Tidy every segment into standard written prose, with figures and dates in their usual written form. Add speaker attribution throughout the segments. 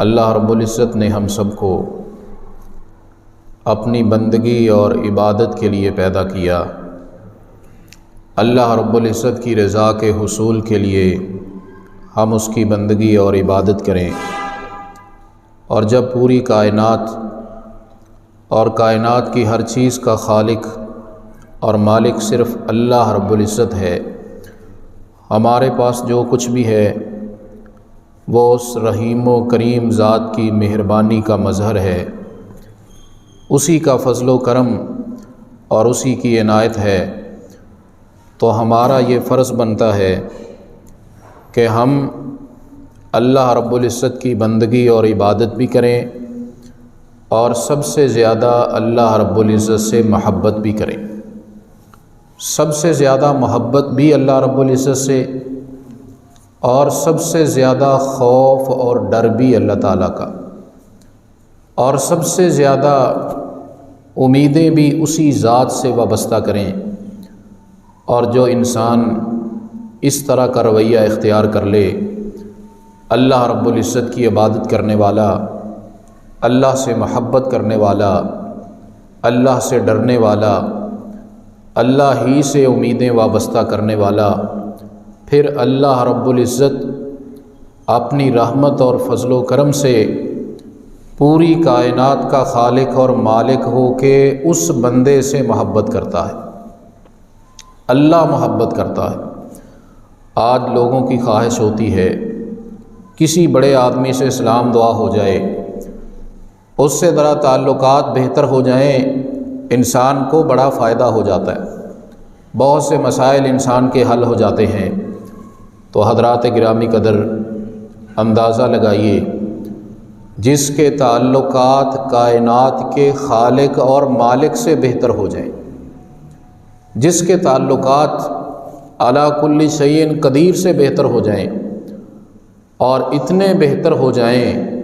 Speaker 1: اللہ رب العزت نے ہم سب کو اپنی بندگی اور عبادت کے لیے پیدا کیا۔ اللہ رب العزت کی رضا کے حصول کے لیے ہم اس کی بندگی اور عبادت کریں، اور جب پوری کائنات اور کائنات کی ہر چیز کا خالق اور مالک صرف اللہ رب العزت ہے، ہمارے پاس جو کچھ بھی ہے وہ اس رحیم و کریم ذات کی مہربانی کا مظہر ہے، اسی کا فضل و کرم اور اسی کی عنایت ہے۔ تو ہمارا یہ فرض بنتا ہے کہ ہم اللہ رب العزت کی بندگی اور عبادت بھی کریں، اور سب سے زیادہ اللہ رب العزت سے محبت بھی کریں۔ سب سے زیادہ محبت بھی اللہ رب العزت سے، اور سب سے زیادہ خوف اور ڈر بھی اللہ تعالیٰ کا، اور سب سے زیادہ امیدیں بھی اسی ذات سے وابستہ کریں۔ اور جو انسان اس طرح کا رویہ اختیار کر لے، اللہ رب العزت کی عبادت کرنے والا، اللہ سے محبت کرنے والا، اللہ سے ڈرنے والا، اللہ ہی سے امیدیں وابستہ کرنے والا، پھر اللہ رب العزت اپنی رحمت اور فضل و کرم سے پوری کائنات کا خالق اور مالک ہو کے اس بندے سے محبت کرتا ہے۔ اللہ محبت کرتا ہے۔ آج لوگوں کی خواہش ہوتی ہے کسی بڑے آدمی سے سلام دعا ہو جائے، اس سے ذرا تعلقات بہتر ہو جائیں، انسان کو بڑا فائدہ ہو جاتا ہے، بہت سے مسائل انسان کے حل ہو جاتے ہیں۔ تو حضرات گرامی قدر اندازہ لگائیے، جس کے تعلقات کائنات کے خالق اور مالک سے بہتر ہو جائیں، جس کے تعلقات علی کل شیء قدیر سے بہتر ہو جائیں، اور اتنے بہتر ہو جائیں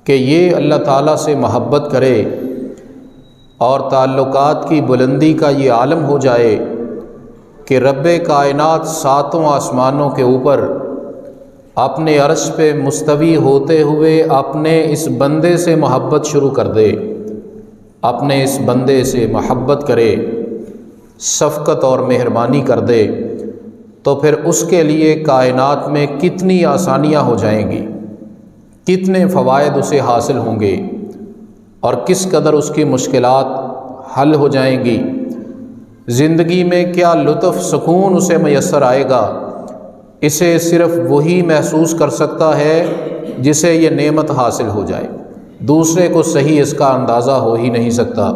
Speaker 1: کہ یہ اللہ تعالیٰ سے محبت کرے، اور تعلقات کی بلندی کا یہ عالم ہو جائے کہ رب کائنات ساتوں آسمانوں کے اوپر اپنے عرش پہ مستوی ہوتے ہوئے اپنے اس بندے سے محبت شروع کر دے، اپنے اس بندے سے محبت کرے، شفقت اور مہربانی کر دے، تو پھر اس کے لیے کائنات میں کتنی آسانیاں ہو جائیں گی، کتنے فوائد اسے حاصل ہوں گے، اور کس قدر اس کی مشکلات حل ہو جائیں گی، زندگی میں کیا لطف سکون اسے میسر آئے گا۔ اسے صرف وہی محسوس کر سکتا ہے جسے یہ نعمت حاصل ہو جائے، دوسرے کو صحیح اس کا اندازہ ہو ہی نہیں سکتا۔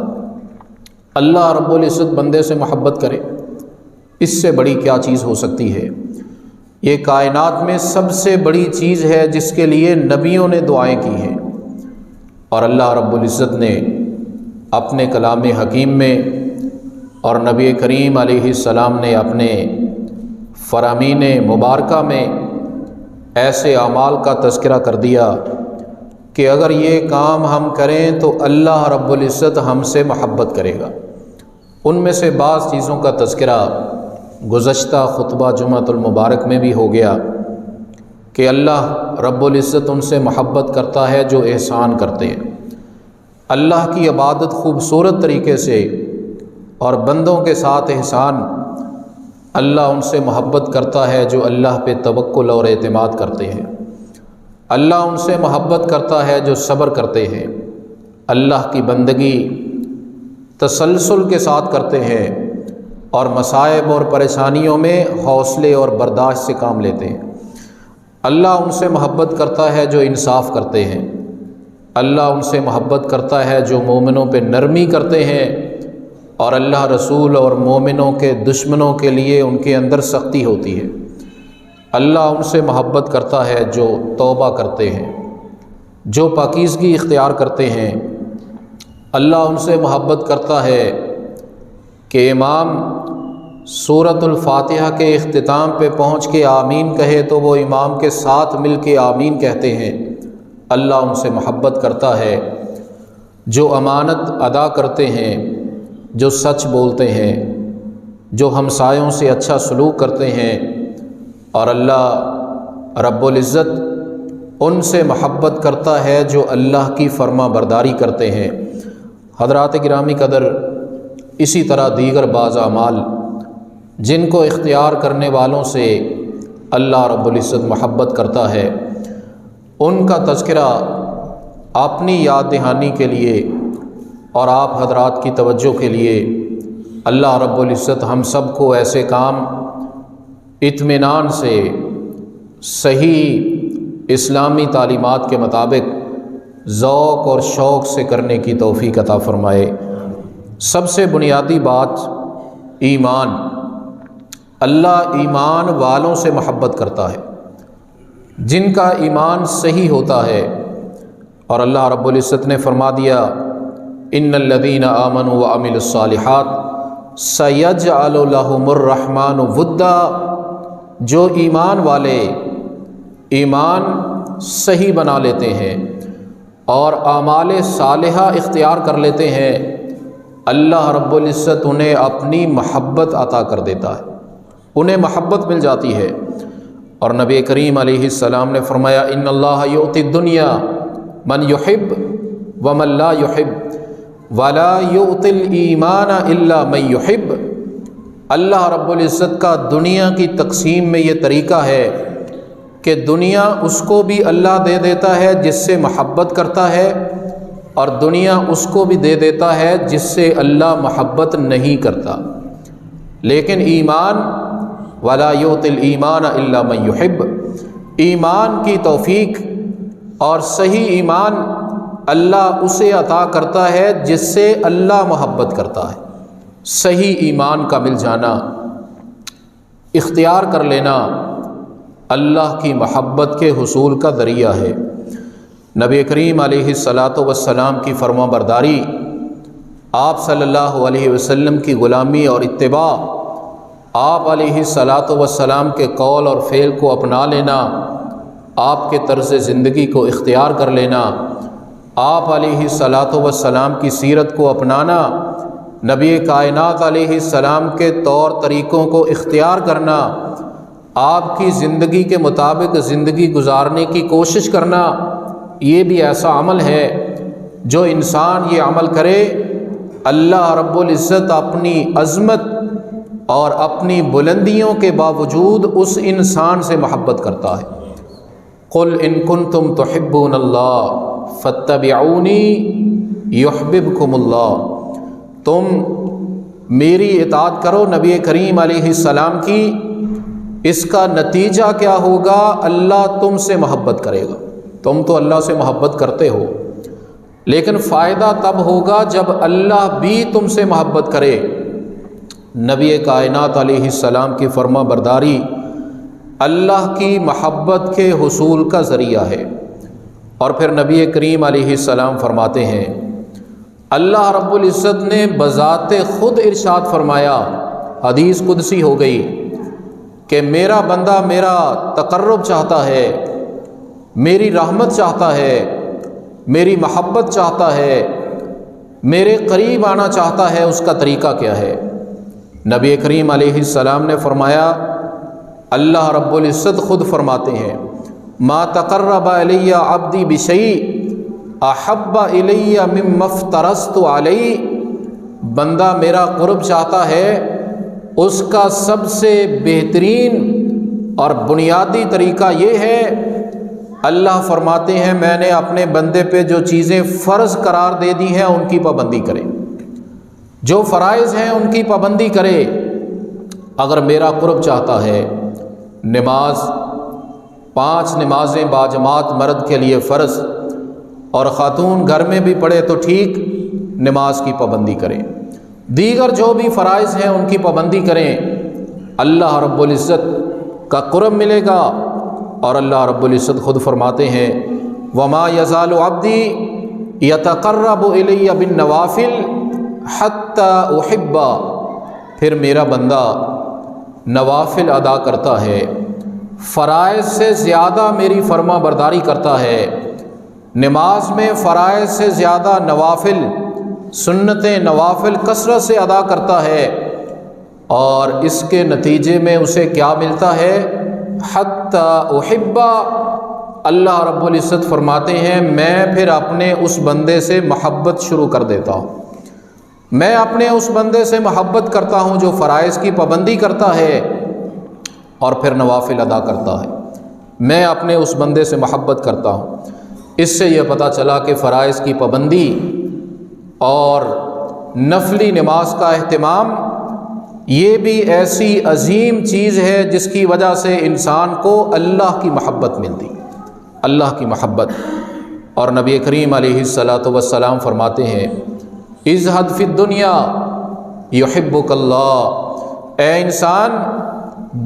Speaker 1: اللہ رب العزت بندے سے محبت کرے، اس سے بڑی کیا چیز ہو سکتی ہے؟ یہ کائنات میں سب سے بڑی چیز ہے جس کے لیے نبیوں نے دعائیں کی ہیں، اور اللہ رب العزت نے اپنے کلام حکیم میں اور نبی کریم علیہ السلام نے اپنے فرامین مبارکہ میں ایسے اعمال کا تذکرہ کر دیا کہ اگر یہ کام ہم کریں تو اللہ رب العزت ہم سے محبت کرے گا۔ ان میں سے بعض چیزوں کا تذکرہ گزشتہ خطبہ جمعۃ المبارک میں بھی ہو گیا کہ اللہ رب العزت ان سے محبت کرتا ہے جو احسان کرتے ہیں۔ اللہ کی عبادت خوبصورت طریقے سے اور بندوں کے ساتھ احسان، اللہ ان سے محبت کرتا ہے جو اللہ پہ توکل اور اعتماد کرتے ہیں۔ اللہ ان سے محبت کرتا ہے جو صبر کرتے ہیں، اللہ کی بندگی تسلسل کے ساتھ کرتے ہیں، اور مصائب اور پریشانیوں میں حوصلے اور برداشت سے کام لیتے ہیں۔ اللہ ان سے محبت کرتا ہے جو انصاف کرتے ہیں۔ اللہ ان سے محبت کرتا ہے جو مومنوں پہ نرمی کرتے ہیں، اور اللہ رسول اور مومنوں کے دشمنوں کے لیے ان کے اندر سختی ہوتی ہے۔ اللہ ان سے محبت کرتا ہے جو توبہ کرتے ہیں، جو پاکیزگی اختیار کرتے ہیں۔ اللہ ان سے محبت کرتا ہے کہ امام سورۃ الفاتحہ کے اختتام پہ پہنچ کے آمین کہے تو وہ امام کے ساتھ مل کے آمین کہتے ہیں۔ اللہ ان سے محبت کرتا ہے جو امانت ادا کرتے ہیں، جو سچ بولتے ہیں، جو ہمسایوں سے اچھا سلوک کرتے ہیں، اور اللہ رب العزت ان سے محبت کرتا ہے جو اللہ کی فرما برداری کرتے ہیں۔ حضرات گرامی قدر، اسی طرح دیگر بعض اعمال جن کو اختیار کرنے والوں سے اللہ رب العزت محبت کرتا ہے، ان کا تذکرہ اپنی یاد دہانی کے لیے اور آپ حضرات کی توجہ کے لیے اللہ رب العزت ہم سب کو ایسے کام اطمینان سے صحیح اسلامی تعلیمات کے مطابق ذوق اور شوق سے کرنے کی توفیق عطا فرمائے۔ سب سے بنیادی بات ایمان۔ اللہ ایمان والوں سے محبت کرتا ہے، جن کا ایمان صحیح ہوتا ہے، اور اللہ رب العزت نے فرما دیا ان الذین آمنوا وعملوا الصالحات سیجعل لهم الرحمن ودا۔ جو ایمان والے ایمان صحیح بنا لیتے ہیں اور اعمال صالحہ اختیار کر لیتے ہیں، اللہ رب العزت انہیں اپنی محبت عطا کر دیتا ہے، انہیں محبت مل جاتی ہے۔ اور نبی کریم علیہ السلام نے فرمایا ان اللہ یؤتی الدنیا من یحب ومن لا یحب ولا یؤتی الایمان الا من یحب۔ اللہ رب العزت کا دنیا کی تقسیم میں یہ طریقہ ہے کہ دنیا اس کو بھی اللہ دے دیتا ہے جس سے محبت کرتا ہے، اور دنیا اس کو بھی دے دیتا ہے جس سے اللہ محبت نہیں کرتا۔ لیکن ایمان ولا یؤتی الایمان الا من یحب، ایمان کی توفیق اور صحیح ایمان اللہ اسے عطا کرتا ہے جس سے اللہ محبت کرتا ہے۔ صحیح ایمان کا مل جانا، اختیار کر لینا، اللہ کی محبت کے حصول کا ذریعہ ہے۔ نبی کریم علیہ السلام کی فرما برداری، آپ صلی اللہ علیہ وسلم کی غلامی اور اتباع، آپ علیہ السلام کے قول اور فعل کو اپنا لینا، آپ کے طرز زندگی کو اختیار کر لینا، آپ علیہ السلام کی سیرت کو اپنانا، نبی کائنات علیہ السلام کے طور طریقوں کو اختیار کرنا، آپ کی زندگی کے مطابق زندگی گزارنے کی کوشش کرنا، یہ بھی ایسا عمل ہے جو انسان یہ عمل کرے اللہ رب العزت اپنی عظمت اور اپنی بلندیوں کے باوجود اس انسان سے محبت کرتا ہے۔ قل ان کنتم تحبون اللہ فاتبعونی یحببکم اللہ۔ تم میری اطاعت کرو نبی کریم علیہ السلام کی، اس کا نتیجہ کیا ہوگا؟ اللہ تم سے محبت کرے گا۔ تم تو اللہ سے محبت کرتے ہو، لیکن فائدہ تب ہوگا جب اللہ بھی تم سے محبت کرے۔ نبی کائنات علیہ السلام کی فرما برداری اللہ کی محبت کے حصول کا ذریعہ ہے۔ اور پھر نبی کریم علیہ السلام فرماتے ہیں، اللہ رب العزت نے بذات خود ارشاد فرمایا، حدیث قدسی ہو گئی، کہ میرا بندہ میرا تقرب چاہتا ہے، میری رحمت چاہتا ہے، میری محبت چاہتا ہے، میرے قریب آنا چاہتا ہے، اس کا طریقہ کیا ہے؟ نبی کریم علیہ السلام نے فرمایا، اللہ رب العزت خود فرماتے ہیں ما تقرب الی عبدی بشیء احب الی مما افترضت علیہ۔ بندہ میرا قرب چاہتا ہے، اس کا سب سے بہترین اور بنیادی طریقہ یہ ہے، اللہ فرماتے ہیں میں نے اپنے بندے پہ جو چیزیں فرض قرار دے دی ہیں ان کی پابندی کرے، جو فرائض ہیں ان کی پابندی کرے۔ اگر میرا قرب چاہتا ہے، نماز 5 نمازیں باجماعت مرد کے لیے فرض، اور خاتون گھر میں بھی پڑھے تو ٹھیک، نماز کی پابندی کریں، دیگر جو بھی فرائض ہیں ان کی پابندی کریں، اللہ رب العزت کا قرب ملے گا۔ اور اللہ رب العزت خود فرماتے ہیں وما یزال عبدی یتقرب الی بالنوافل حتی احبہ۔ پھر میرا بندہ نوافل ادا کرتا ہے، فرائض سے زیادہ میری فرما برداری کرتا ہے، نماز میں فرائض سے زیادہ نوافل، سنتیں نوافل کثرت سے ادا کرتا ہے، اور اس کے نتیجے میں اسے کیا ملتا ہے؟ حتی احبہ، اللہ رب العزت فرماتے ہیں میں پھر اپنے اس بندے سے محبت شروع کر دیتا ہوں، میں اپنے اس بندے سے محبت کرتا ہوں جو فرائض کی پابندی کرتا ہے اور پھر نوافل ادا کرتا ہے، میں اپنے اس بندے سے محبت کرتا ہوں۔ اس سے یہ پتہ چلا کہ فرائض کی پابندی اور نفلی نماز کا اہتمام یہ بھی ایسی عظیم چیز ہے جس کی وجہ سے انسان کو اللہ کی محبت ملتی، اللہ کی محبت۔ اور نبی کریم علیہ الصلاۃ والسلام فرماتے ہیں ازہد فی الدنیا یحبک اللہ، اے انسان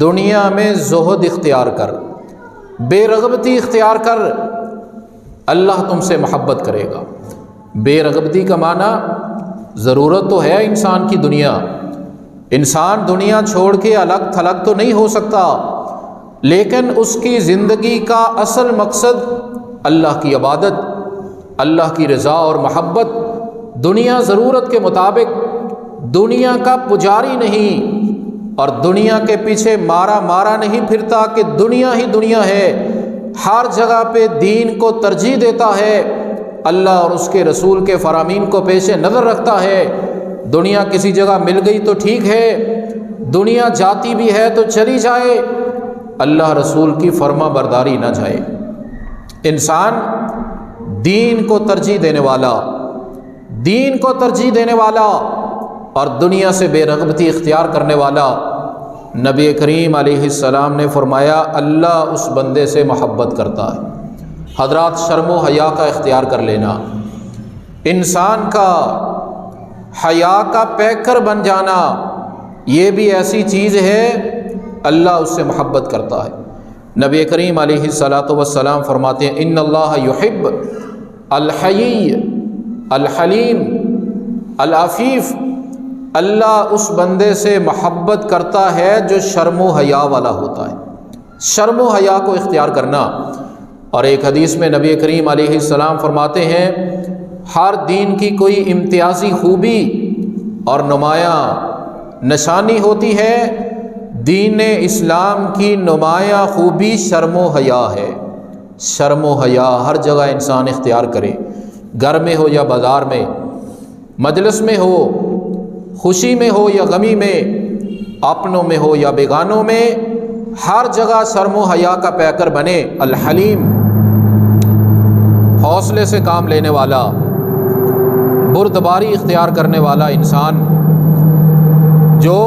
Speaker 1: دنیا میں زہد اختیار کر، بے رغبتی اختیار کر، اللہ تم سے محبت کرے گا۔ بے رغبتی کا معنی ضرورت تو ہے انسان کی دنیا، انسان دنیا چھوڑ کے الگ تھلگ تو نہیں ہو سکتا، لیکن اس کی زندگی کا اصل مقصد اللہ کی عبادت، اللہ کی رضا اور محبت۔ دنیا ضرورت کے مطابق دنیا کا پجاری نہیں اور دنیا کے پیچھے مارا نہیں پھرتا کہ دنیا ہی دنیا ہے، ہر جگہ پہ دین کو ترجیح دیتا ہے، اللہ اور اس کے رسول کے فرامین کو پیش نظر رکھتا ہے۔ دنیا کسی جگہ مل گئی تو ٹھیک ہے، دنیا جاتی بھی ہے تو چلی جائے، اللہ رسول کی فرما برداری نہ جائے۔ انسان دین کو ترجیح دینے والا، دین کو ترجیح دینے والا اور دنیا سے بے رغبتی اختیار کرنے والا، نبی کریم علیہ السلام نے فرمایا اللہ اس بندے سے محبت کرتا ہے۔ حضرات شرم و حیا کا اختیار کر لینا، انسان کا حیا کا پیکر بن جانا، یہ بھی ایسی چیز ہے اللہ اس سے محبت کرتا ہے۔ نبی کریم علیہ الصلاۃ والسلام فرماتے ہیں ان اللہ یحب الحیی الحلیم العفیف، اللہ اس بندے سے محبت کرتا ہے جو شرم و حیا والا ہوتا ہے۔ شرم و حیا کو اختیار کرنا۔ اور ایک حدیث میں نبی کریم علیہ السلام فرماتے ہیں ہر دین کی کوئی امتیازی خوبی اور نمایاں نشانی ہوتی ہے، دین اسلام کی نمایاں خوبی شرم و حیا ہے۔ شرم و حیا ہر جگہ انسان اختیار کرے، گھر میں ہو یا بازار میں، مجلس میں ہو، خوشی میں ہو یا غمی میں، اپنوں میں ہو یا بیگانوں میں، ہر جگہ شرم و حیا کا پیکر بنے۔ الحلیم، حوصلے سے کام لینے والا، بردباری اختیار کرنے والا انسان جو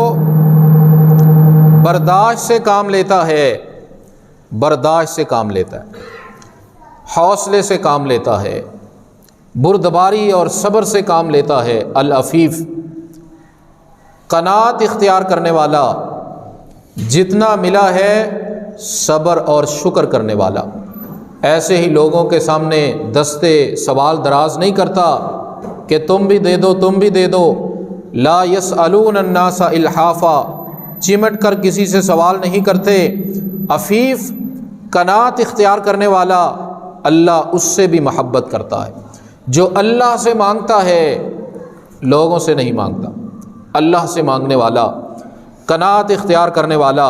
Speaker 1: برداشت سے کام لیتا ہے، برداشت سے کام لیتا ہے، حوصلے سے کام لیتا ہے، بردباری اور صبر سے کام لیتا ہے۔ العفیف، قناعت اختیار کرنے والا، جتنا ملا ہے صبر اور شکر کرنے والا، ایسے ہی لوگوں کے سامنے دستے سوال دراز نہیں کرتا کہ تم بھی دے دو تم بھی دے دو۔ لا یسألون الناس الحافا، چمٹ کر کسی سے سوال نہیں کرتے۔ عفیف، قناعت اختیار کرنے والا، اللہ اس سے بھی محبت کرتا ہے۔ جو اللہ سے مانگتا ہے لوگوں سے نہیں مانگتا، اللہ سے مانگنے والا، قناعت اختیار کرنے والا۔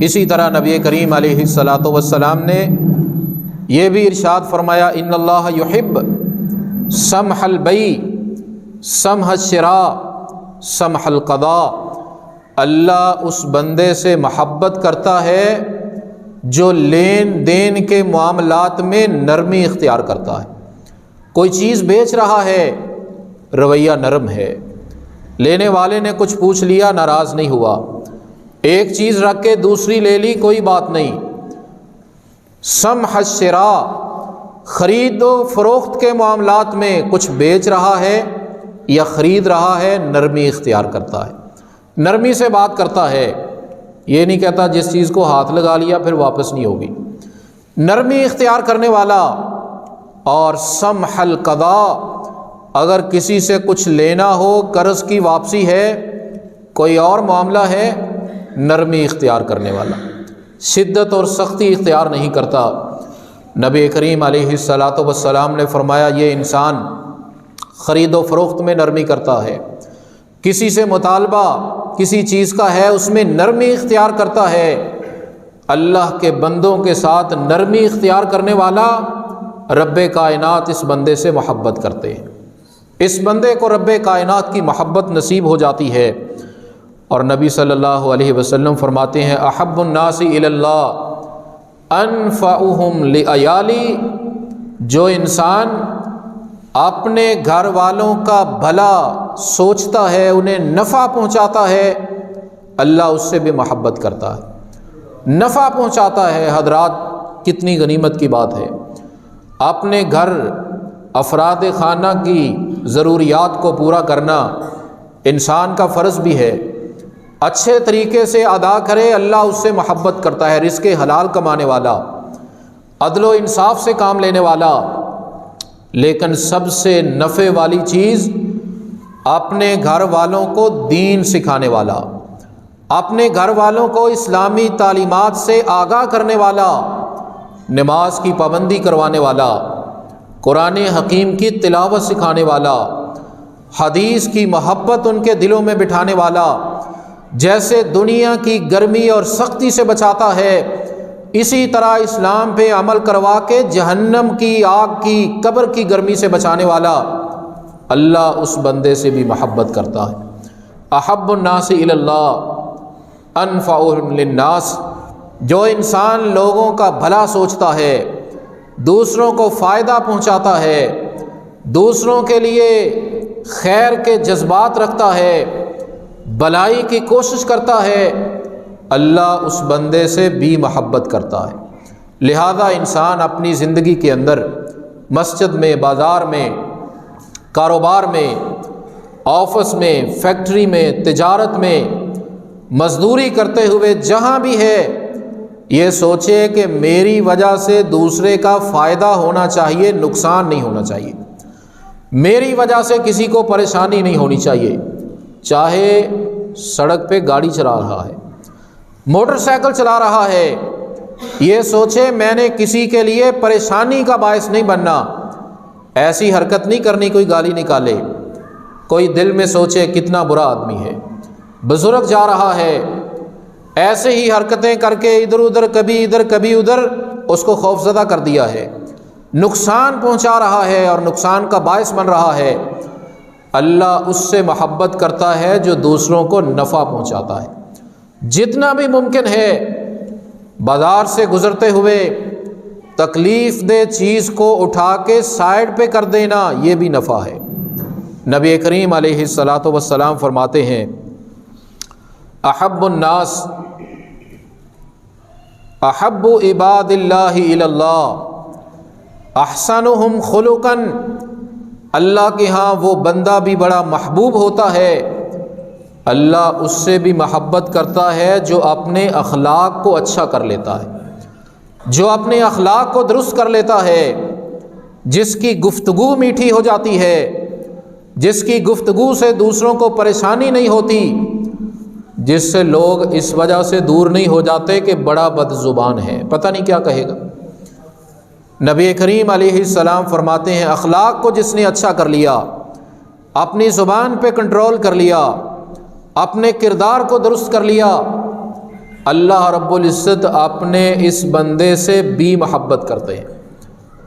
Speaker 1: اسی طرح نبی کریم علیہ الصلاۃ والسلام نے یہ بھی ارشاد فرمایا ان اللہ یحب سمح البیع سمح الشراء سمح القضاء، اللہ اس بندے سے محبت کرتا ہے جو لین دین کے معاملات میں نرمی اختیار کرتا ہے۔ کوئی چیز بیچ رہا ہے، رویہ نرم ہے، لینے والے نے کچھ پوچھ لیا، ناراض نہیں ہوا، ایک چیز رکھ کے دوسری لے لی، کوئی بات نہیں۔ سمح الشراء، خرید و فروخت کے معاملات میں کچھ بیچ رہا ہے یا خرید رہا ہے، نرمی اختیار کرتا ہے، نرمی سے بات کرتا ہے، یہ نہیں کہتا جس چیز کو ہاتھ لگا لیا پھر واپس نہیں ہوگی، نرمی اختیار کرنے والا۔ اور سمح القضاء، اگر کسی سے کچھ لینا ہو، قرض کی واپسی ہے، کوئی اور معاملہ ہے، نرمی اختیار کرنے والا، شدت اور سختی اختیار نہیں کرتا۔ نبی کریم علیہ الصلاۃ والسلام نے فرمایا یہ انسان خرید و فروخت میں نرمی کرتا ہے، کسی سے مطالبہ کسی چیز کا ہے اس میں نرمی اختیار کرتا ہے، اللہ کے بندوں کے ساتھ نرمی اختیار کرنے والا رب کائنات اس بندے سے محبت کرتے ہیں، اس بندے کو رب کائنات کی محبت نصیب ہو جاتی ہے۔ اور نبی صلی اللہ علیہ وسلم فرماتے ہیں احب الناس الی اللہ انفعہم لعیالی، جو انسان اپنے گھر والوں کا بھلا سوچتا ہے، انہیں نفع پہنچاتا ہے، اللہ اس سے بھی محبت کرتا ہے۔ نفع پہنچاتا ہے، حضرات کتنی غنیمت کی بات ہے۔ اپنے گھر افراد خانہ کی ضروریات کو پورا کرنا انسان کا فرض بھی ہے، اچھے طریقے سے ادا کرے، اللہ اس سے محبت کرتا ہے۔ رزق حلال کمانے والا، عدل و انصاف سے کام لینے والا، لیکن سب سے نفع والی چیز اپنے گھر والوں کو دین سکھانے والا، اپنے گھر والوں کو اسلامی تعلیمات سے آگاہ کرنے والا، نماز کی پابندی کروانے والا، قرآن حکیم کی تلاوت سکھانے والا، حدیث کی محبت ان کے دلوں میں بٹھانے والا، جیسے دنیا کی گرمی اور سختی سے بچاتا ہے، اسی طرح اسلام پہ عمل کروا کے جہنم کی آگ کی، قبر کی گرمی سے بچانے والا، اللہ اس بندے سے بھی محبت کرتا ہے۔ احب الناس الی اللہ انفعہم للناس، جو انسان لوگوں کا بھلا سوچتا ہے، دوسروں کو فائدہ پہنچاتا ہے، دوسروں کے لیے خیر کے جذبات رکھتا ہے، بھلائی کی کوشش کرتا ہے، اللہ اس بندے سے بھی محبت کرتا ہے۔ لہذا انسان اپنی زندگی کے اندر مسجد میں، بازار میں، کاروبار میں، آفس میں، فیکٹری میں، تجارت میں، مزدوری کرتے ہوئے جہاں بھی ہے، یہ سوچے کہ میری وجہ سے دوسرے کا فائدہ ہونا چاہیے، نقصان نہیں ہونا چاہیے، میری وجہ سے کسی کو پریشانی نہیں ہونی چاہیے۔ چاہے سڑک پہ گاڑی چلا رہا ہے، موٹر سائیکل چلا رہا ہے، یہ سوچے میں نے کسی کے لیے پریشانی کا باعث نہیں بننا، ایسی حرکت نہیں کرنی کوئی گالی نکالے، کوئی دل میں سوچے کتنا برا آدمی ہے، بزرگ جا رہا ہے، ایسے ہی حرکتیں کر کے ادھر ادھر، کبھی ادھر کبھی ادھر، اس کو خوفزدہ کر دیا ہے، نقصان پہنچا رہا ہے اور نقصان کا باعث بن رہا ہے۔ اللہ اس سے محبت کرتا ہے جو دوسروں کو نفع پہنچاتا ہے۔ جتنا بھی ممکن ہے بازار سے گزرتے ہوئے تکلیف دہ چیز کو اٹھا کے سائڈ پہ کر دینا، یہ بھی نفع ہے۔ نبی کریم علیہ الصلاۃ والسلام فرماتے ہیں احب الناس احب عباد اللہ الی اللہ احسنہم خلقا، اللہ کے ہاں وہ بندہ بھی بڑا محبوب ہوتا ہے، اللہ اس سے بھی محبت کرتا ہے جو اپنے اخلاق کو اچھا کر لیتا ہے، جو اپنے اخلاق کو درست کر لیتا ہے، جس کی گفتگو میٹھی ہو جاتی ہے، جس کی گفتگو سے دوسروں کو پریشانی نہیں ہوتی، جس سے لوگ اس وجہ سے دور نہیں ہو جاتے کہ بڑا بد زبان ہے، پتہ نہیں کیا کہے گا۔ نبی کریم علیہ السلام فرماتے ہیں اخلاق کو جس نے اچھا کر لیا، اپنی زبان پہ کنٹرول کر لیا، اپنے کردار کو درست کر لیا، اللہ رب العزت اپنے اس بندے سے بھی محبت کرتے ہیں،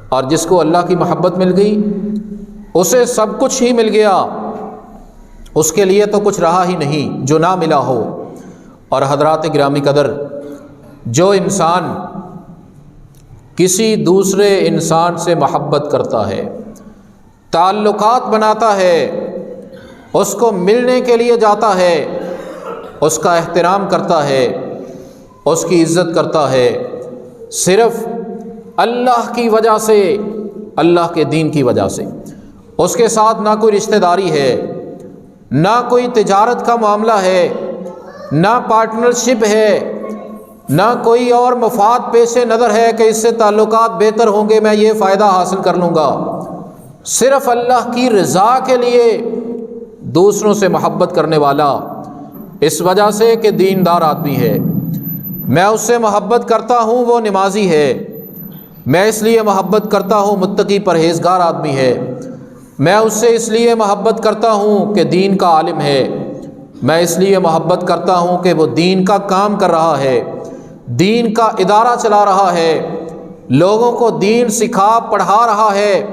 Speaker 1: اور جس کو اللہ کی محبت مل گئی اسے سب کچھ ہی مل گیا، اس کے لیے تو کچھ رہا ہی نہیں جو نہ ملا ہو۔ اور حضرات گرامی قدر، جو انسان کسی دوسرے انسان سے محبت کرتا ہے، تعلقات بناتا ہے، اس کو ملنے کے لیے جاتا ہے، اس کا احترام کرتا ہے، اس کی عزت کرتا ہے، صرف اللہ کی وجہ سے، اللہ کے دین کی وجہ سے، اس کے ساتھ نہ کوئی رشتہ داری ہے، نہ کوئی تجارت کا معاملہ ہے، نہ پارٹنرشپ ہے، نہ کوئی اور مفاد پیش نظر ہے کہ اس سے تعلقات بہتر ہوں گے، میں یہ فائدہ حاصل کر لوں گا، صرف اللہ کی رضا کے لیے دوسروں سے محبت کرنے والا، اس وجہ سے کہ دیندار آدمی ہے، میں اس سے محبت کرتا ہوں وہ نمازی ہے، میں اس لیے محبت کرتا ہوں متقی پرہیزگار آدمی ہے، میں اس سے اس لیے محبت کرتا ہوں کہ دین کا عالم ہے، میں اس لیے محبت کرتا ہوں کہ وہ دین کا کام کر رہا ہے، دین کا ادارہ چلا رہا ہے، لوگوں کو دین سکھا پڑھا رہا ہے،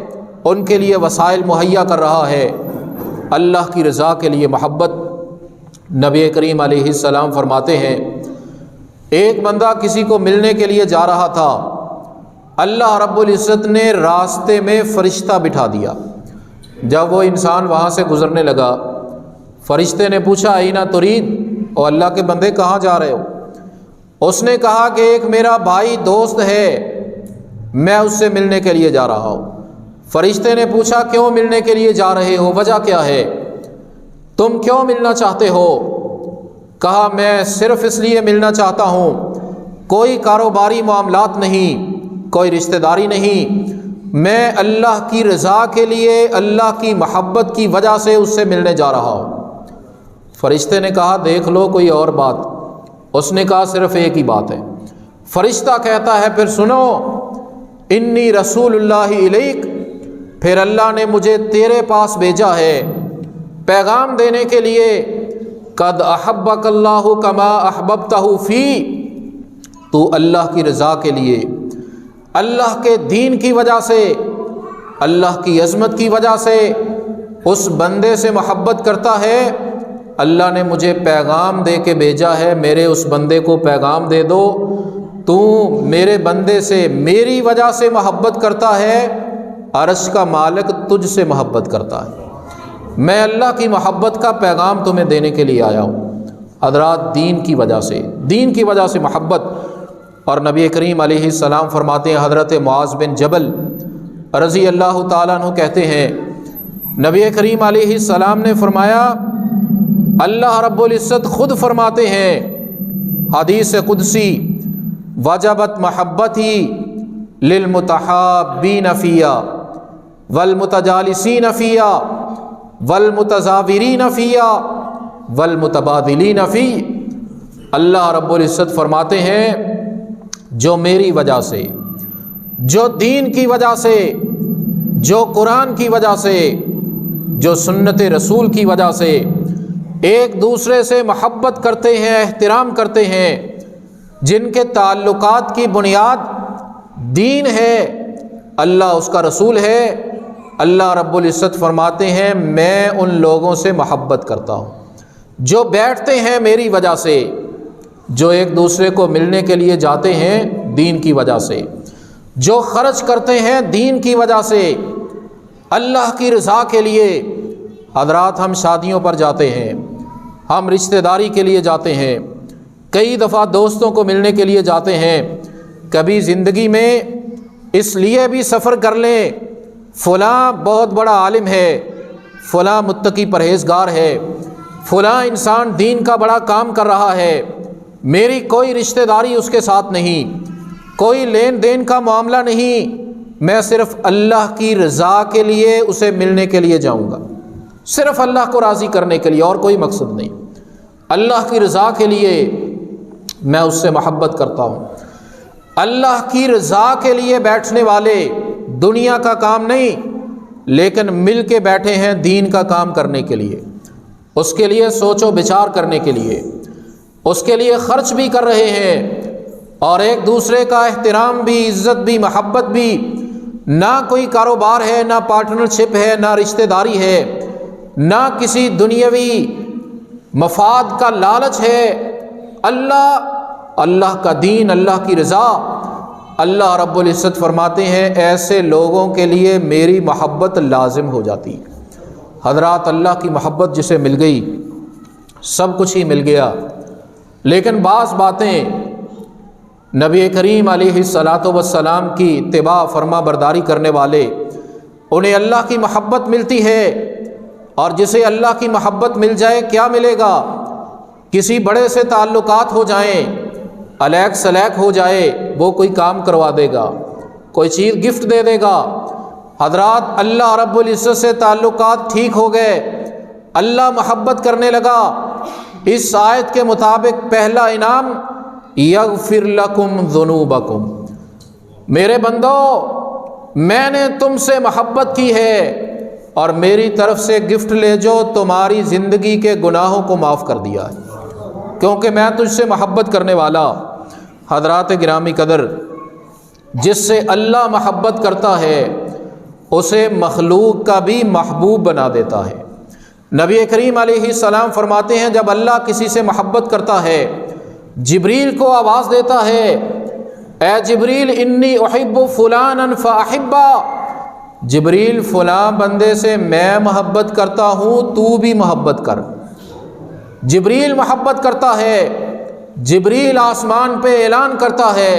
Speaker 1: ان کے لیے وسائل مہیا کر رہا ہے، اللہ کی رضا کے لیے محبت۔ نبی کریم علیہ السلام فرماتے ہیں ایک بندہ کسی کو ملنے کے لیے جا رہا تھا، اللہ رب العزت نے راستے میں فرشتہ بٹھا دیا۔ جب وہ انسان وہاں سے گزرنے لگا، فرشتے نے پوچھا اینا ترید، او اللہ کے بندے کہاں جا رہے ہو؟ اس نے کہا کہ ایک میرا بھائی دوست ہے، میں اس سے ملنے کے لیے جا رہا ہوں۔ فرشتے نے پوچھا کیوں ملنے کے لیے جا رہے ہو، وجہ کیا ہے، تم کیوں ملنا چاہتے ہو؟ کہا میں صرف اس لیے ملنا چاہتا ہوں، کوئی کاروباری معاملات نہیں، کوئی رشتہ داری نہیں، میں اللہ کی رضا کے لیے، اللہ کی محبت کی وجہ سے اس سے ملنے جا رہا ہوں۔ فرشتے نے کہا دیکھ لو کوئی اور بات۔ اس نے کہا صرف ایک ہی بات ہے۔ فرشتہ کہتا ہے پھر سنو، انی رسول اللہ الیک، پھر اللہ نے مجھے تیرے پاس بھیجا ہے پیغام دینے کے لیے، قد احبک اللہ کما احببتہ فی، تو اللہ کی رضا کے لیے، اللہ کے دین کی وجہ سے، اللہ کی عظمت کی وجہ سے اس بندے سے محبت کرتا ہے، اللہ نے مجھے پیغام دے کے بھیجا ہے، میرے اس بندے کو پیغام دے دو، تو میرے بندے سے میری وجہ سے محبت کرتا ہے، عرش کا مالک تجھ سے محبت کرتا ہے، میں اللہ کی محبت کا پیغام تمہیں دینے کے لیے آیا ہوں۔ حضرات دین کی وجہ سے، دین کی وجہ سے محبت۔ اور نبی کریم علیہ السلام فرماتے ہیں، حضرت معاذ بن جبل رضی اللہ تعالیٰ عنہ کہتے ہیں نبی کریم علیہ السلام نے فرمایا، اللہ رب العزت خود فرماتے ہیں حدیث قدسی، وجبت محبتی للمتحابین فیہ والمتجالسین فیہ والمتزاورین فیہ والمتبادلین فی۔ اللہ رب العزت فرماتے ہیں جو میری وجہ سے، جو دین کی وجہ سے، جو قرآن کی وجہ سے، جو سنت رسول کی وجہ سے ایک دوسرے سے محبت کرتے ہیں، احترام کرتے ہیں، جن کے تعلقات کی بنیاد دین ہے، اللہ اس کا رسول ہے، اللہ رب العزت فرماتے ہیں میں ان لوگوں سے محبت کرتا ہوں جو بیٹھتے ہیں میری وجہ سے، جو ایک دوسرے کو ملنے کے لیے جاتے ہیں دین کی وجہ سے، جو خرچ کرتے ہیں دین کی وجہ سے، اللہ کی رضا کے لیے۔ حضرات ہم شادیوں پر جاتے ہیں، ہم رشتہ داری کے لیے جاتے ہیں، کئی دفعہ دوستوں کو ملنے کے لیے جاتے ہیں، کبھی زندگی میں اس لیے بھی سفر کر لیں فلاں بہت بڑا عالم ہے، فلاں متقی پرہیزگار ہے، فلاں انسان دین کا بڑا کام کر رہا ہے، میری کوئی رشتہ داری اس کے ساتھ نہیں، کوئی لین دین کا معاملہ نہیں، میں صرف اللہ کی رضا کے لیے اسے ملنے کے لیے جاؤں گا، صرف اللہ کو راضی کرنے کے لیے، اور کوئی مقصد نہیں، اللہ کی رضا کے لیے میں اس سے محبت کرتا ہوں۔ اللہ کی رضا کے لیے بیٹھنے والے دنیا کا کام نہیں، لیکن مل کے بیٹھے ہیں دین کا کام کرنے کے لیے، اس کے لیے سوچ و بچار کرنے کے لیے، اس کے لیے خرچ بھی کر رہے ہیں، اور ایک دوسرے کا احترام بھی، عزت بھی، محبت بھی، نہ کوئی کاروبار ہے، نہ پارٹنرشپ ہے، نہ رشتہ داری ہے، نہ کسی دنیاوی مفاد کا لالچ ہے، اللہ کا دین، اللہ کی رضا۔ اللہ رب العزت فرماتے ہیں ایسے لوگوں کے لیے میری محبت لازم ہو جاتی ہے۔ حضرات اللہ کی محبت جسے مل گئی سب کچھ ہی مل گیا، لیکن بعض باتیں نبی کریم علیہ الصلاۃ والسلام کی اتباع فرما برداری کرنے والے، انہیں اللہ کی محبت ملتی ہے، اور جسے اللہ کی محبت مل جائے کیا ملے گا؟ کسی بڑے سے تعلقات ہو جائیں، الیک سلیک ہو جائے، وہ کوئی کام کروا دے گا، کوئی چیز گفٹ دے دے گا۔ حضرات اللہ رب العزت سے تعلقات ٹھیک ہو گئے، اللہ محبت کرنے لگا، اس آیت کے مطابق پہلا انعام یغفر لکم ذنوبکم، میرے بندو میں نے تم سے محبت کی ہے اور میری طرف سے گفٹ لے جو تمہاری زندگی کے گناہوں کو معاف کر دیا ہے، کیونکہ میں تجھ سے محبت کرنے والا۔ حضرات گرامی قدر، جس سے اللہ محبت کرتا ہے اسے مخلوق کا بھی محبوب بنا دیتا ہے۔ نبی کریم علیہ السلام فرماتے ہیں جب اللہ کسی سے محبت کرتا ہے، جبریل کو آواز دیتا ہے، اے جبریل انی احب فلانا فاحبا، جبریل فلاں بندے سے میں محبت کرتا ہوں، تو بھی محبت کر۔ جبریل محبت کرتا ہے، جبریل آسمان پہ اعلان کرتا ہے،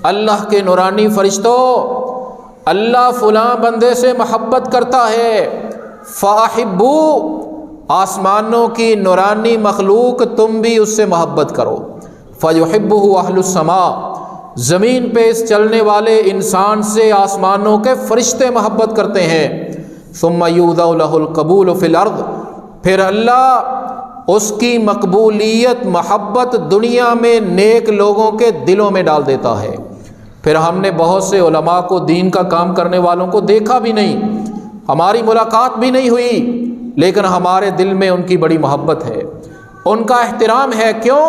Speaker 1: اللہ کے نورانی فرشتوں، اللہ فلاں بندے سے محبت کرتا ہے، فاحبو، آسمانوں کی نورانی مخلوق تم بھی اس سے محبت کرو، فیحبہ اہل السماء، زمین پہ اس چلنے والے انسان سے آسمانوں کے فرشتے محبت کرتے ہیں، ثم یوضع لہ القبول فی الارض، پھر اللہ اس کی مقبولیت محبت دنیا میں نیک لوگوں کے دلوں میں ڈال دیتا ہے۔ پھر ہم نے بہت سے علماء کو، دین کا کام کرنے والوں کو دیکھا بھی نہیں، ہماری ملاقات بھی نہیں ہوئی، لیکن ہمارے دل میں ان کی بڑی محبت ہے، ان کا احترام ہے۔ کیوں؟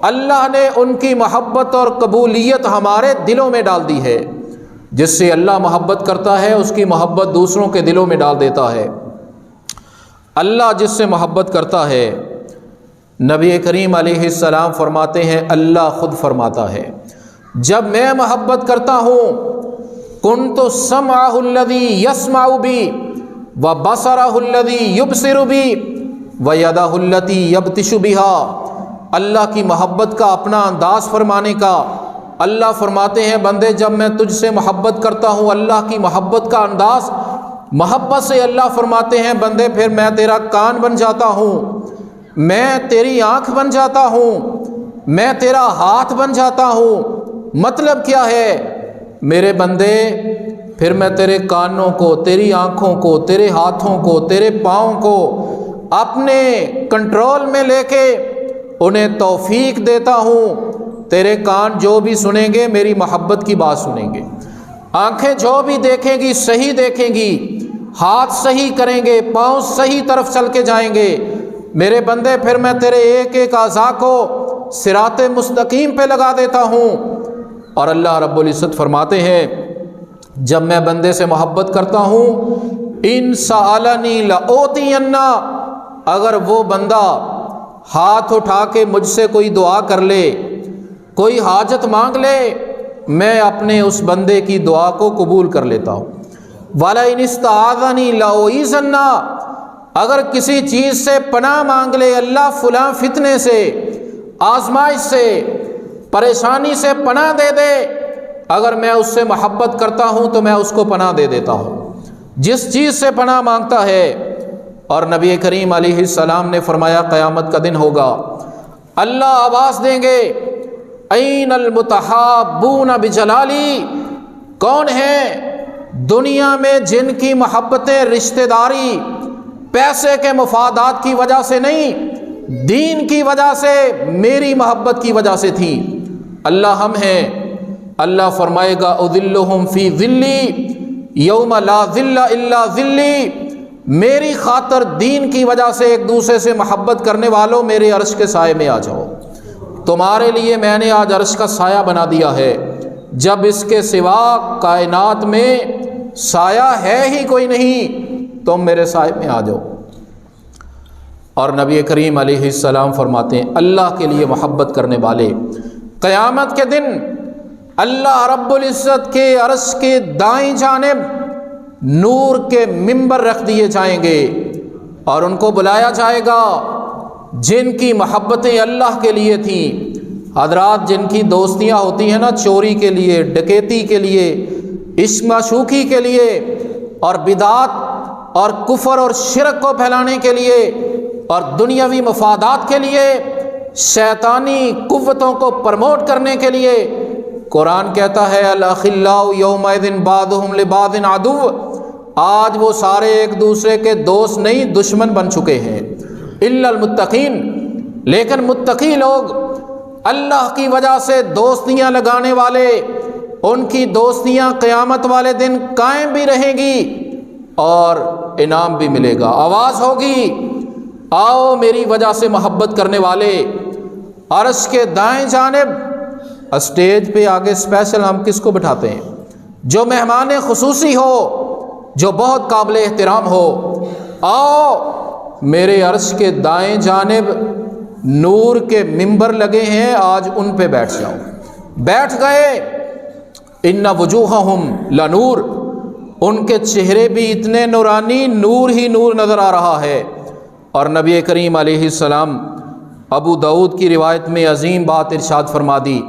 Speaker 1: اللہ نے ان کی محبت اور قبولیت ہمارے دلوں میں ڈال دی ہے۔ جس سے اللہ محبت کرتا ہے اس کی محبت دوسروں کے دلوں میں ڈال دیتا ہے۔ اللہ جس سے محبت کرتا ہے، نبی کریم علیہ السلام فرماتے ہیں، اللہ خود فرماتا ہے جب میں محبت کرتا ہوں کنت سمعہ الذی یسمع بی وبصرہ الذی یبصر بی ویدہ التی یبطش بہا۔ اللہ کی محبت کا اپنا انداز فرمانے کا، اللہ فرماتے ہیں بندے جب میں تجھ سے محبت کرتا ہوں، اللہ کی محبت کا انداز، محبت سے اللہ فرماتے ہیں بندے پھر میں تیرا کان بن جاتا ہوں، میں تیری آنکھ بن جاتا ہوں، میں تیرا ہاتھ بن جاتا ہوں۔ مطلب کیا ہے؟ میرے بندے پھر میں تیرے کانوں کو، تیری آنکھوں کو، تیرے ہاتھوں کو، تیرے پاؤں کو اپنے کنٹرول میں لے کے انہیں توفیق دیتا ہوں۔ تیرے کان جو بھی سنیں گے میری محبت کی بات سنیں گے، آنکھیں جو بھی دیکھیں گی صحیح دیکھیں گی، ہاتھ صحیح کریں گے، پاؤں صحیح طرف چل کے جائیں گے۔ میرے بندے پھر میں تیرے ایک ایک اعضاء کو صراط مستقیم پہ لگا دیتا ہوں۔ اور اللہ رب العزت فرماتے ہیں جب میں بندے سے محبت کرتا ہوں، ان سألنی لأوتینہ، اگر وہ بندہ ہاتھ اٹھا کے مجھ سے کوئی دعا کر لے، کوئی حاجت مانگ لے، میں اپنے اس بندے کی دعا کو قبول کر لیتا ہوں۔ وَلَئِنِ اسْتَعَاذَنِي لَأُعِيذَنَّ، اگر کسی چیز سے پناہ مانگ لے اللہ، فلاں فتنے سے، آزمائش سے، پریشانی سے پناہ دے دے، اگر میں اس سے محبت کرتا ہوں تو میں اس کو پناہ دے دیتا ہوں، جس چیز سے پناہ مانگتا ہے۔ اور نبی کریم علیہ السلام نے فرمایا قیامت کا دن ہوگا، اللہ آواز دیں گے این المتحابون بجلالی، کون ہیں دنیا میں جن کی محبتیں رشتہ داری، پیسے کے مفادات کی وجہ سے نہیں، دین کی وجہ سے، میری محبت کی وجہ سے تھی؟ اللہ ہم ہیں۔ اللہ فرمائے گا اذلہم فی ذلی یوم لا ذل الا ذلی، میری خاطر دین کی وجہ سے ایک دوسرے سے محبت کرنے والوں میرے عرش کے سائے میں آ جاؤ، تمہارے لیے میں نے آج عرش کا سایہ بنا دیا ہے، جب اس کے سوا کائنات میں سایہ ہے ہی کوئی نہیں، تم میرے سائے میں آ جاؤ۔ اور نبی کریم علیہ السلام فرماتے ہیں اللہ کے لیے محبت کرنے والے قیامت کے دن اللہ رب العزت کے عرش کے دائیں جانب نور کے منبر رکھ دیے جائیں گے، اور ان کو بلایا جائے گا جن کی محبتیں اللہ کے لیے تھیں۔ حضرات جن کی دوستیاں ہوتی ہیں نا چوری کے لیے، ڈکیتی کے لیے، عشق معشوقی کے لیے، اور بدعات اور کفر اور شرک کو پھیلانے کے لیے، اور دنیاوی مفادات کے لیے، شیطانی قوتوں کو پرموٹ کرنے کے لیے، قرآن کہتا ہے الاخلاء یومئذ بعضهم لبعض عدو، آج وہ سارے ایک دوسرے کے دوست نہیں دشمن بن چکے ہیں، الا المتقین، لیکن متقی لوگ اللہ کی وجہ سے دوستیاں لگانے والے، ان کی دوستیاں قیامت والے دن قائم بھی رہیں گی اور انعام بھی ملے گا۔ آواز ہوگی آؤ میری وجہ سے محبت کرنے والے، عرش کے دائیں جانب اسٹیج پہ آگے اسپیشل ہم کس کو بٹھاتے ہیں؟ جو مہمان خصوصی ہو، جو بہت قابل احترام ہو. آؤ میرے عرش کے دائیں جانب نور کے ممبر لگے ہیں، آج ان پہ بیٹھ جاؤ. بیٹھ گئے. ان وجوہہم لنور، ان کے چہرے بھی اتنے نورانی، نور ہی نور نظر آ رہا ہے. اور نبی کریم علیہ السلام ابو داؤد کی روایت میں عظیم بات ارشاد فرما دی،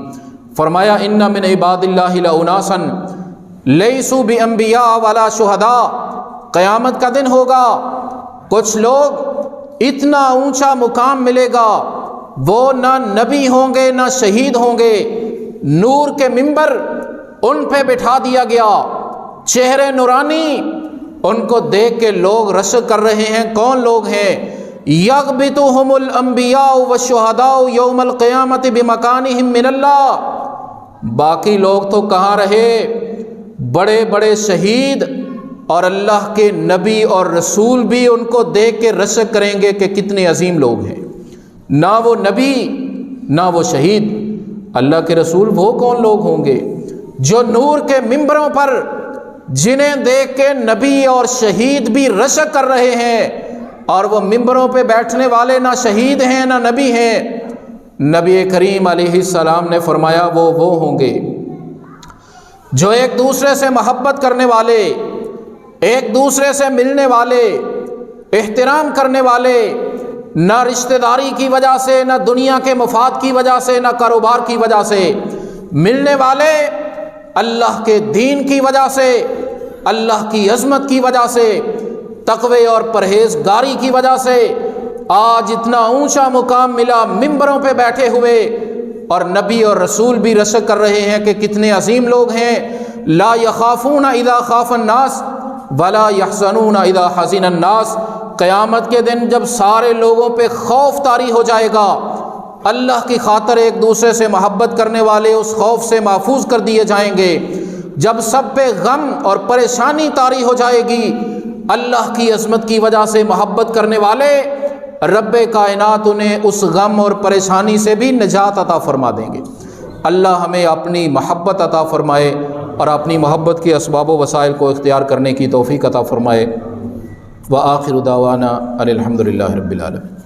Speaker 1: فرمایا ان من عباد اللہ لاناسا لیسوا بانبیاء ولا شہداء. قیامت کا دن ہوگا، کچھ لوگ اتنا اونچا مقام ملے گا، وہ نہ نبی ہوں گے نہ شہید ہوں گے. نور کے ممبر ان پہ بٹھا دیا گیا، چہرے نورانی، ان کو دیکھ کے لوگ رشک کر رہے ہیں. کون لوگ ہیں؟ یغبطہم الانبیاء والشہداء یوم القیامت بمکانہم من اللہ. باقی لوگ تو کہاں رہے، بڑے بڑے شہید اور اللہ کے نبی اور رسول بھی ان کو دیکھ کے رشک کریں گے کہ کتنے عظیم لوگ ہیں. نہ وہ نبی نہ وہ شہید، اللہ کے رسول وہ کون لوگ ہوں گے جو نور کے ممبروں پر، جنہیں دیکھ کے نبی اور شہید بھی رشک کر رہے ہیں، اور وہ ممبروں پہ بیٹھنے والے نہ شہید ہیں نہ نبی ہیں. نبی کریم علیہ السلام نے فرمایا وہ ہوں گے جو ایک دوسرے سے محبت کرنے والے، ایک دوسرے سے ملنے والے، احترام کرنے والے، نہ رشتہ داری کی وجہ سے، نہ دنیا کے مفاد کی وجہ سے، نہ کاروبار کی وجہ سے ملنے والے، اللہ کے دین کی وجہ سے، اللہ کی عظمت کی وجہ سے، تقوی اور پرہیزگاری کی وجہ سے آج اتنا اونچا مقام ملا، ممبروں پہ بیٹھے ہوئے، اور نبی اور رسول بھی رشک کر رہے ہیں کہ کتنے عظیم لوگ ہیں. لا یخافون اذا خاف الناس ولا یحزنون اذا حزن الناس. قیامت کے دن جب سارے لوگوں پہ خوف طاری ہو جائے گا، اللہ کی خاطر ایک دوسرے سے محبت کرنے والے اس خوف سے محفوظ کر دیے جائیں گے. جب سب پہ غم اور پریشانی طاری ہو جائے گی، اللہ کی عظمت کی وجہ سے محبت کرنے والے، رب کائنات انہیں اس غم اور پریشانی سے بھی نجات عطا فرما دیں گے. اللہ ہمیں اپنی محبت عطا فرمائے اور اپنی محبت کے اسباب و وسائل کو اختیار کرنے کی توفیق عطا فرمائے. وآخر دعوانا ان الحمد للہ رب العالمین.